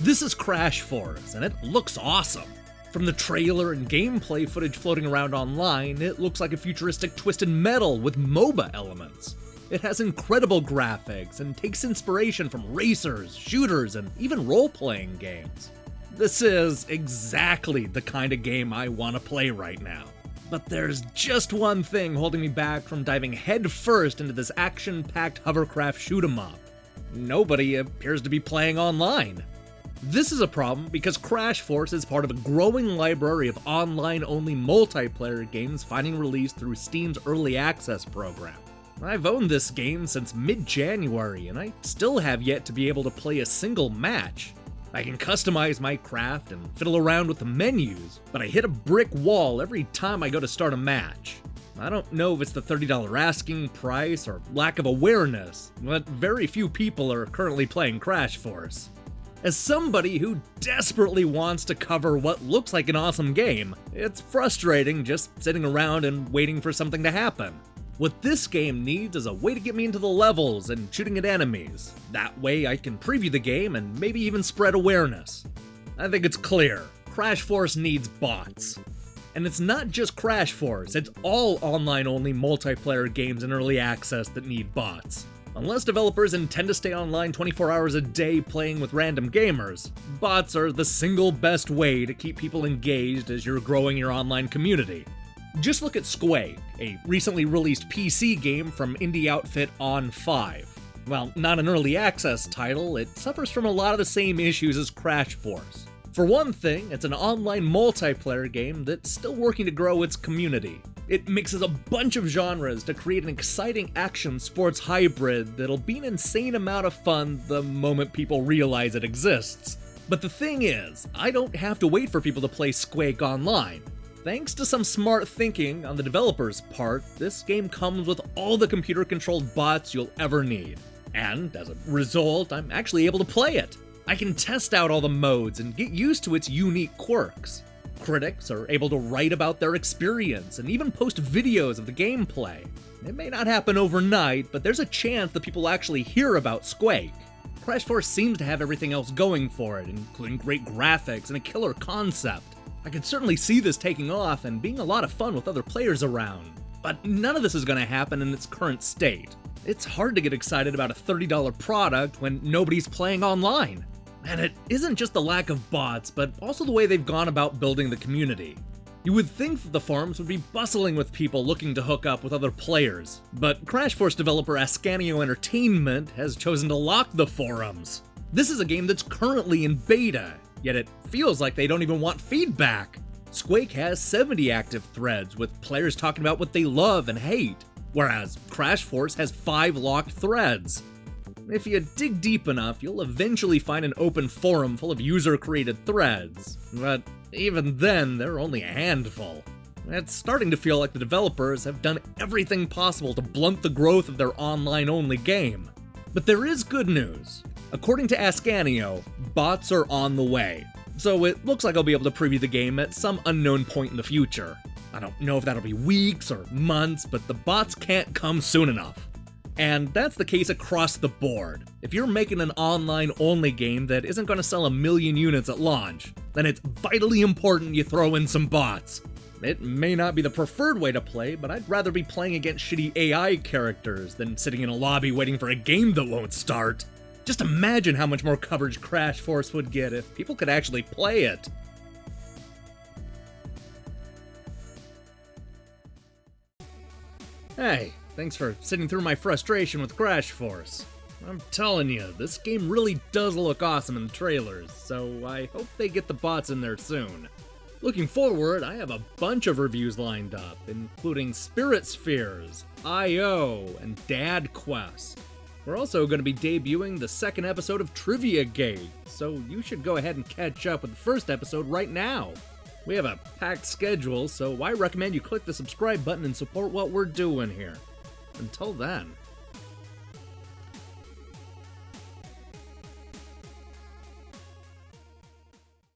This is Crash Force, and it looks awesome. From the trailer and gameplay footage floating around online, it looks like a futuristic Twisted Metal with MOBA elements. It has incredible graphics and takes inspiration from racers, shooters, and even role-playing games. This is exactly the kind of game I want to play right now. But there's just one thing holding me back from diving headfirst into this action-packed hovercraft shoot-'em-up. Nobody appears to be playing online. This is a problem because Crash Force is part of a growing library of online-only multiplayer games finding release through Steam's Early Access program. I've owned this game since mid-January, and I still have yet to be able to play a single match. I can customize my craft and fiddle around with the menus, but I hit a brick wall every time I go to start a match. I don't know if it's the $30 asking price or lack of awareness, but very few people are currently playing Crash Force. As somebody who desperately wants to cover what looks like an awesome game, it's frustrating just sitting around and waiting for something to happen. What this game needs is a way to get me into the levels and shooting at enemies. That way I can preview the game and maybe even spread awareness. I think it's clear, Crash Force needs bots. And it's not just Crash Force, it's all online-only multiplayer games in early access that need bots. Unless developers intend to stay online 24 hours a day playing with random gamers, bots are the single best way to keep people engaged as you're growing your online community. Just look at Squake, a recently released PC game from indie outfit On5. While not an early access title, it suffers from a lot of the same issues as Crash Force. For one thing, it's an online multiplayer game that's still working to grow its community. It mixes a bunch of genres to create an exciting action sports hybrid that'll be an insane amount of fun the moment people realize it exists. But the thing is, I don't have to wait for people to play Squake online. Thanks to some smart thinking on the developer's part, this game comes with all the computer-controlled bots you'll ever need. And, as a result, I'm actually able to play it. I can test out all the modes and get used to its unique quirks. Critics are able to write about their experience and even post videos of the gameplay. It may not happen overnight, but there's a chance that people actually hear about Squake. Crash Force seems to have everything else going for it, including great graphics and a killer concept. I could certainly see this taking off and being a lot of fun with other players around, but none of this is going to happen in its current state. It's hard to get excited about a $30 product when nobody's playing online. And it isn't just the lack of bots, but also the way they've gone about building the community. You would think that the forums would be bustling with people looking to hook up with other players, but Crash Force developer Ascanio Entertainment has chosen to lock the forums. This is a game that's currently in beta, yet it feels like they don't even want feedback. Squake has 70 active threads with players talking about what they love and hate, whereas Crash Force has 5 locked threads. If you dig deep enough, you'll eventually find an open forum full of user-created threads, but even then, there are only a handful. It's starting to feel like the developers have done everything possible to blunt the growth of their online-only game. But there is good news. According to Ascanio, bots are on the way, so it looks like I'll be able to preview the game at some unknown point in the future. I don't know if that'll be weeks or months, but the bots can't come soon enough. And that's the case across the board. If you're making an online-only game that isn't going to sell 1 million units at launch, then it's vitally important you throw in some bots. It may not be the preferred way to play, but I'd rather be playing against shitty AI characters than sitting in a lobby waiting for a game that won't start. Just imagine how much more coverage Crash Force would get if people could actually play it. Hey, thanks for sitting through my frustration with Crash Force. I'm telling you, this game really does look awesome in the trailers, so I hope they get the bots in there soon. Looking forward, I have a bunch of reviews lined up, including Spirit Spheres, I.O., and Dad Quest. We're also going to be debuting the second episode of Trivia Gate, so you should go ahead and catch up with the first episode right now. We have a packed schedule, so I recommend you click the subscribe button and support what we're doing here. Until then.